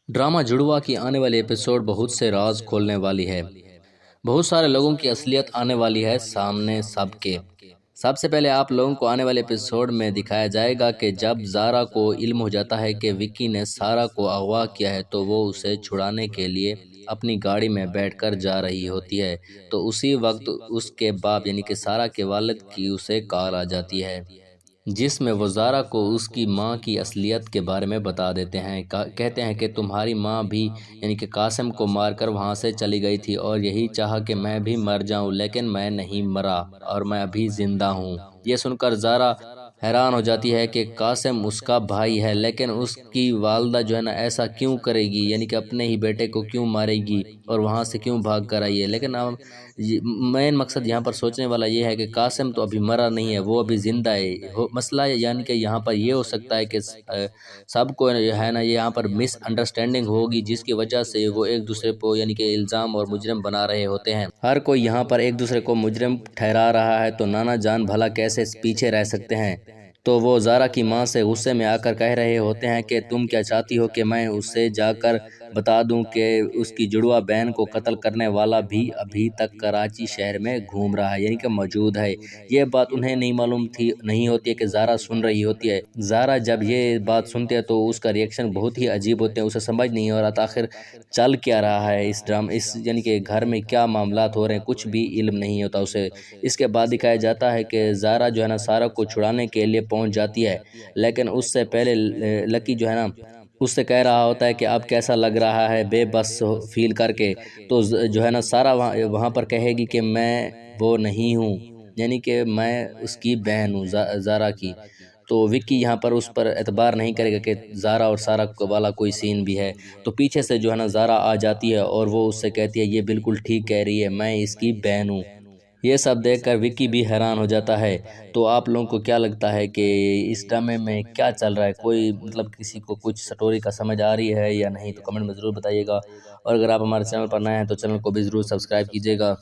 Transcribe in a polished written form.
Drama जुड़वा की आने वाली एपिसोड बहुत से राज खोलने वाली है। बहुत सारे लोगों की असलियत आने वाली है सामने सबके। सबसे पहले आप लोगों को आने वाले एपिसोड में दिखाया जाएगा कि जब ज़ारा को इल्म हो जाता है कि विक्की ने सारा को अगवा किया है तो वो उसे छुड़ाने के लिए अपनी गाड़ी में बैठकर जा रही होती है। तो उसी वक्त उसके बाप यानी कि सारा के वालिद की उसे कॉल आ जाती है, जिसमें वो ज़ारा को उसकी माँ की असलियत के बारे में बता देते हैं। कहते हैं कि तुम्हारी माँ भी यानी कि कासिम को मारकर वहाँ से चली गई थी और यही चाहा कि मैं भी मर जाऊँ, लेकिन मैं नहीं मरा और मैं अभी ज़िंदा हूँ। ये सुनकर ज़ारा हैरान हो जाती है कि कासिम उसका भाई है, लेकिन उसकी वालदा जो है ना ऐसा क्यों करेगी, यानी कि अपने ही बेटे को क्यों मारेगी और वहाँ से क्यों भाग कर आई है। लेकिन अब मेन मकसद यहाँ पर सोचने वाला ये है कि कासिम तो अभी मरा नहीं है, वो अभी ज़िंदा है। मसला यानी कि यहाँ पर ये हो सकता है कि सबको है ना यहाँ पर मिस अंडरस्टैंडिंग होगी, जिसकी वजह से वो एक दूसरे को यानी कि इल्ज़ाम और मुजरिम बना रहे होते हैं। हर कोई यहाँ पर एक दूसरे को मुजरिम ठहरा रहा है, तो नाना जान भला कैसे पीछे रह सकते हैं। तो वो ज़ारा की माँ से गुस्से में आकर कह रहे होते हैं कि तुम क्या चाहती हो कि मैं उससे जाकर बता दूं कि उसकी जुड़वा बहन को कत्ल करने वाला भी अभी तक कराची शहर में घूम रहा है, यानी कि मौजूद है। ये बात उन्हें नहीं मालूम थी नहीं होती है कि ज़ारा सुन रही होती है। ज़ारा जब ये बात सुनती है तो उसका रिएक्शन बहुत ही अजीब होते हैं। उसे समझ नहीं हो रहा था आखिर चल क्या रहा है इस ड्रामा, इस यानी कि घर में क्या मामलात हो रहे हैं, कुछ भी इल्म नहीं होता उसे। इसके बाद दिखाया जाता है कि ज़ारा जो है ना सारा को छुड़ाने के लिए पहुंच जाती है, लेकिन उससे पहले लकी जो है ना उससे कह रहा होता है कि अब कैसा लग रहा है बेबस फील करके। तो जो है ना सारा वहाँ वहाँ पर कहेगी कि मैं वो नहीं हूँ, यानी कि मैं उसकी बहन हूँ ज़ारा की। तो विक्की यहाँ पर उस पर एतबार नहीं करेगा कि ज़ारा और सारा वाला कोई सीन भी है। तो पीछे से जो है ना ज़ारा आ जाती है और वो उससे कहती है ये बिल्कुल ठीक कह रही है, मैं इसकी बहन हूँ। ये सब देखकर विक्की भी हैरान हो जाता है। तो आप लोगों को क्या लगता है कि इस ड्रामे में क्या चल रहा है? कोई मतलब किसी को कुछ स्टोरी का समझ आ रही है या नहीं, तो कमेंट में ज़रूर बताइएगा। और अगर आप हमारे चैनल पर नए हैं तो चैनल को भी ज़रूर सब्सक्राइब कीजिएगा।